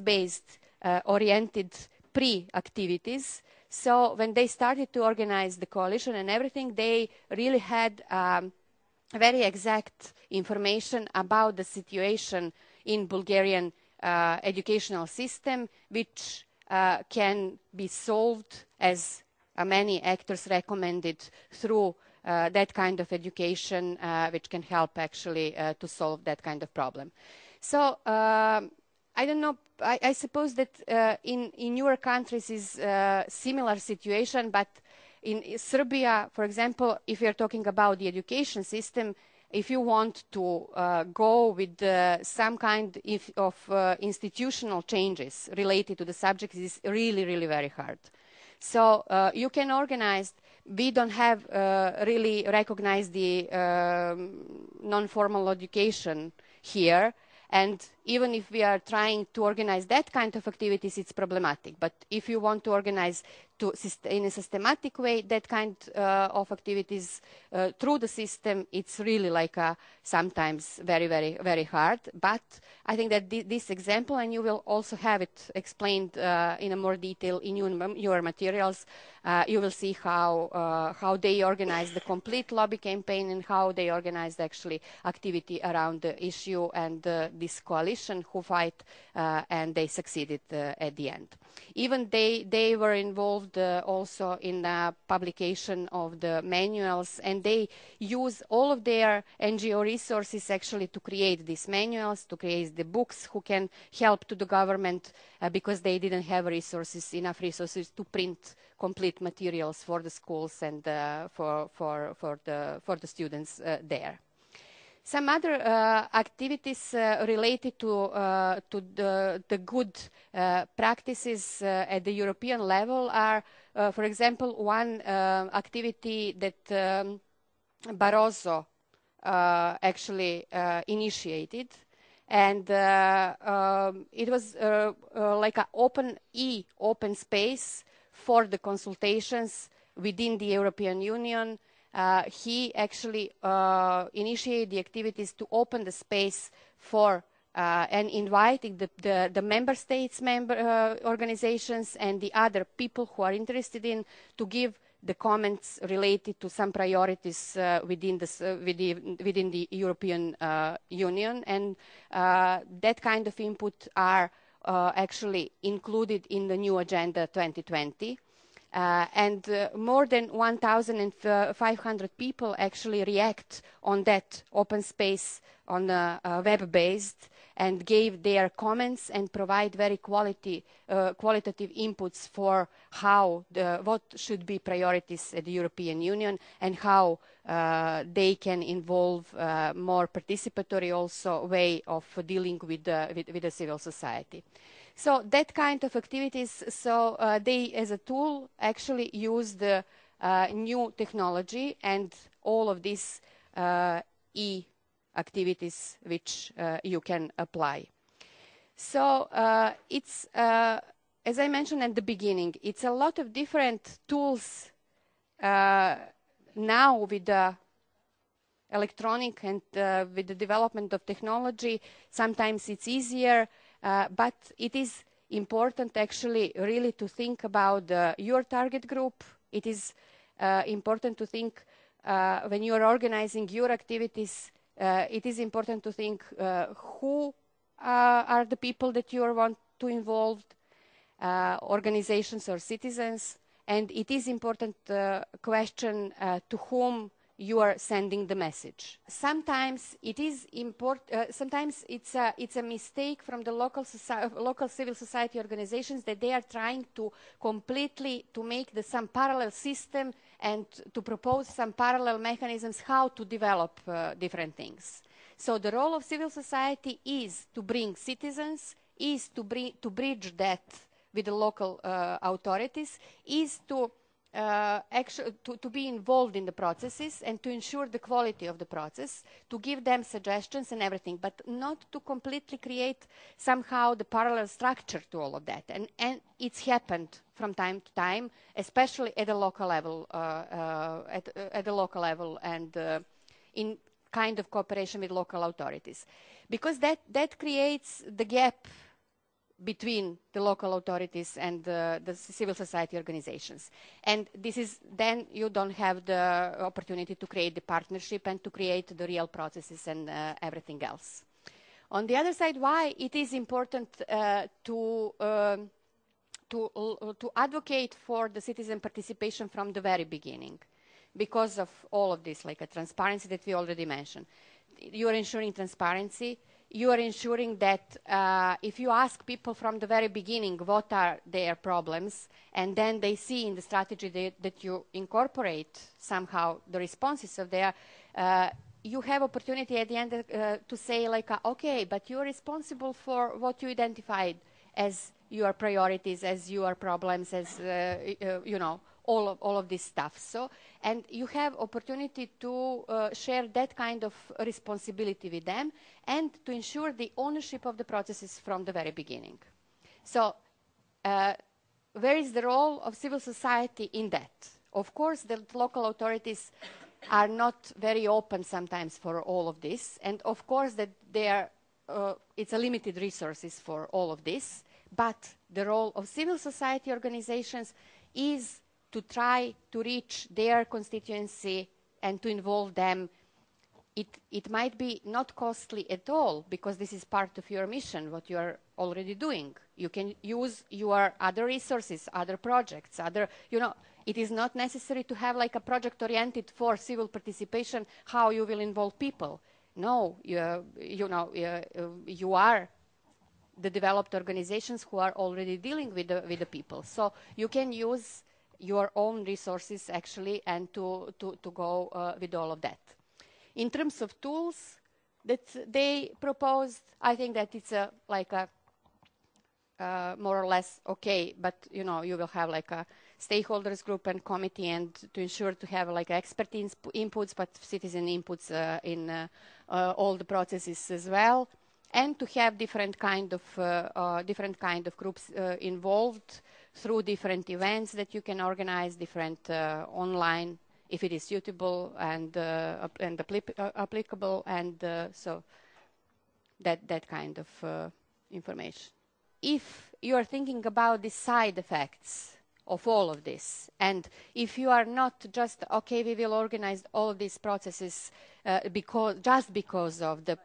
based oriented pre-activities. So when they started to organize the coalition and everything, they really had very exact information about the situation in Bulgarian educational system, which can be solved, as many actors recommended, through that kind of education, which can help actually to solve that kind of problem. So I don't know, I suppose that in your countries is a similar situation, but in Serbia, for example, if you're talking about the education system, if you want to go with some kind of institutional changes related to the subject, it is really, really very hard. So you can organize. We don't have really recognized the non-formal education here. And even if we are trying to organize that kind of activities, it's problematic. But if you want to organize in a systematic way that kind of activities through the system, it's really like sometimes very, very, very hard. But I think that this example, and you will also have it explained in a more detail in your materials, you will see how they organize the complete lobby campaign and how they organized actually activity around the issue and this coalition who fight and they succeeded at the end. Even they were involved also in the publication of the manuals, and they use all of their NGO resources actually to create these manuals, to create the books who can help to the government because they didn't have enough resources to print complete materials for the schools and for the students there. Some other activities related to the good practices at the European level are, for example, one activity that Barroso actually initiated, and it was like an open space for the consultations within the European Union. He actually initiated the activities to open the space for and inviting the member states, organizations, and the other people who are interested in to give the comments related to some priorities within the European Union, and that kind of input are actually included in the new Agenda 2020. And more than 1,500 people actually react on that open space on web-based and gave their comments and provide very qualitative inputs for what should be priorities at the European Union and how they can involve more participatory also way of dealing with the civil society. So that kind of activities, they as a tool actually use the new technology and all of these activities which you can apply. So it's, as I mentioned at the beginning, it's a lot of different tools now with the electronic and with the development of technology. Sometimes it's easier. But it is important actually really to think about your target group. It is important to think when you are organizing your activities, it is important to think who are the people that you want to involve, organizations or citizens, and it is important question to whom you are sending the message. Sometimes it is sometimes it's a mistake from the local civil society organizations that they are trying to completely to make some parallel system and to propose some parallel mechanisms how to develop different things. So the role of civil society is to bring citizens, is to bridge that with the local authorities, is to actually to be involved in the processes and to ensure the quality of the process, to give them suggestions and everything, but not to completely create somehow the parallel structure to all of that. And it's happened from time to time, especially at the local level, at the local level and in kind of cooperation with local authorities, because that creates the gap between the local authorities and the civil society organizations. And this is, then you don't have the opportunity to create the partnership and to create the real processes and everything else. On the other side, why it is important to advocate for the citizen participation from the very beginning, because of all of this, like a transparency that we already mentioned. You are ensuring transparency. You are ensuring that if you ask people from the very beginning what are their problems, and then they see in the strategy that you incorporate somehow the responses of their, you have opportunity at the end to say like, okay, but you're responsible for what you identified as your priorities, as your problems, as, you know, all of this stuff. So, and you have opportunity to share that kind of responsibility with them and to ensure the ownership of the processes from the very beginning. So, where is the role of civil society in that? Of course, the local authorities are not very open sometimes for all of this, and of course that they are, it's a limited resources for all of this, but the role of civil society organizations is to try to reach their constituency and to involve them. It might be not costly at all, because this is part of your mission, what you are already doing. You can use your other resources, other projects, other, you know, it is not necessary to have like a project oriented for civil participation, how you will involve people. No, you are the developed organizations who are already dealing with the people. So you can use your own resources actually and to go with all of that. In terms of tools that they proposed, I think that it's like a more or less okay, but you know, you will have like a stakeholders group and committee, and to ensure to have like expert inputs, but citizen inputs in all the processes as well, and to have different kind of groups involved through different events that you can organize, different online, if it is suitable and applicable, and so that kind of information. If you are thinking about the side effects of all of this, and if you are not just, okay, we will organize all of these processes just because of the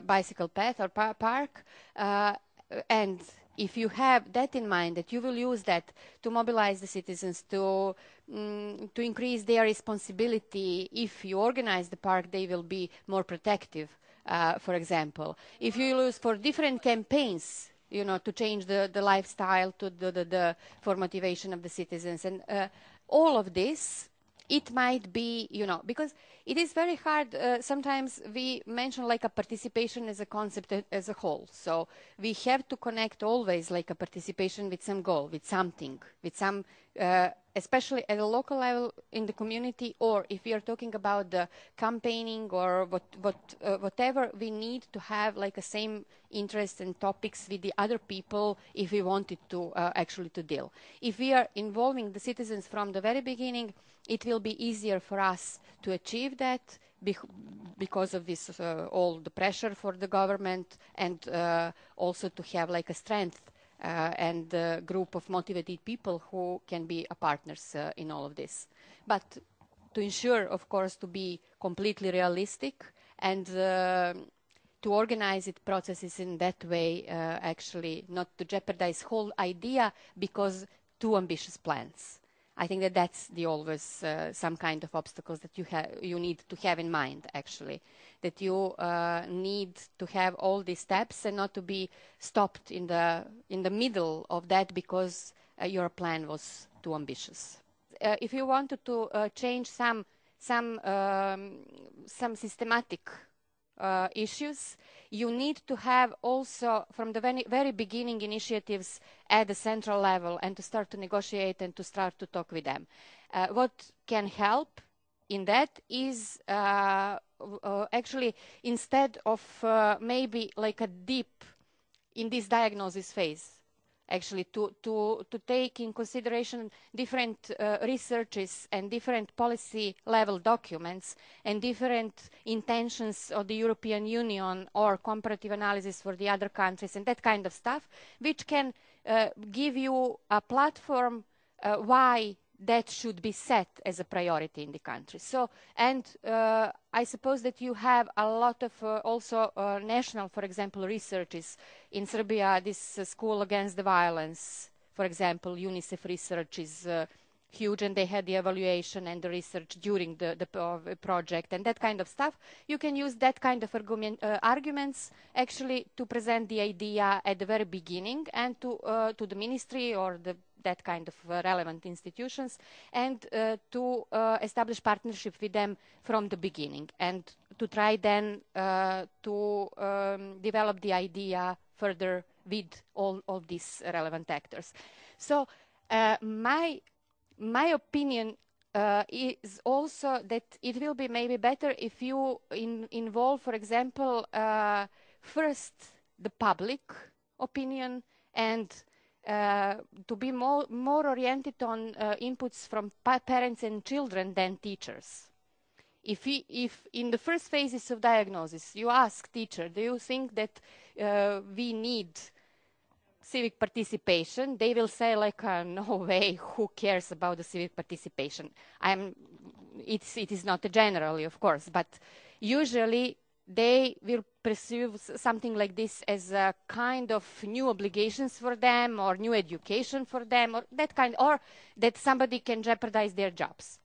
bicycle path or park, and if you have that in mind, that you will use that to mobilize the citizens, to increase their responsibility, if you organize the park, they will be more protective, for example. If you use for different campaigns, you know, to change the lifestyle, to for motivation of the citizens, and all of this, it might be, you know, because it is very hard. Sometimes we mention like a participation as a concept as a whole. So we have to connect always like a participation with some goal, with something, with some, especially at a local level in the community, or if we are talking about the campaigning or whatever, we need to have like a same interest and topics with the other people if we wanted to actually to deal. If we are involving the citizens from the very beginning, it will be easier for us to achieve that because of this all the pressure for the government, and also to have like a strength and a group of motivated people who can be partners in all of this. But to ensure, of course, to be completely realistic and to organize it processes in that way, actually not to jeopardize whole idea because too ambitious plans. I think that that's the always some kind of obstacles that you need to have in mind, actually, that you need to have all these steps and not to be stopped in the middle of that because your plan was too ambitious. If you wanted to change some systematic issues, you need to have also from the very beginning initiatives at the central level and to start to negotiate and to start to talk with them. What can help in that is actually, instead of maybe like a deep in this diagnosis phase, actually to take in consideration different researches and different policy level documents and different intentions of the European Union or comparative analysis for the other countries and that kind of stuff, which can give you a platform why that should be set as a priority in the country. So, and I suppose that you have a lot of also national, for example, researches in Serbia. This School Against the Violence, for example, UNICEF research is huge, and they had the evaluation and the research during the project and that kind of stuff. You can use that kind of arguments actually to present the idea at the very beginning and to the ministry or that kind of relevant institutions, and to establish partnership with them from the beginning, and to try then to develop the idea further with all these relevant actors. So my opinion is also that it will be maybe better if you involve, for example, first the public opinion, and to be more oriented on inputs from parents and children than teachers. If in the first phases of diagnosis you ask teacher, do you think that we need civic participation, they will say like, no way, who cares about the civic participation? It is not generally, of course, but usually they will perceive something like this as a kind of new obligations for them, or new education for them, or that kind, or that somebody can jeopardize their jobs.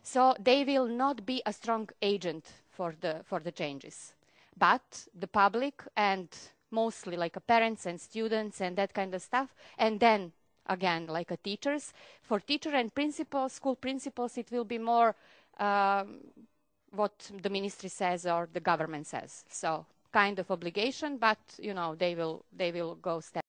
So they will not be a strong agent for the changes. But the public, and mostly like parents and students and that kind of stuff, and then again like teachers. For teacher and principals, school principals, it will be more what the ministry says or the government says. So kind of obligation, but you know, they will go step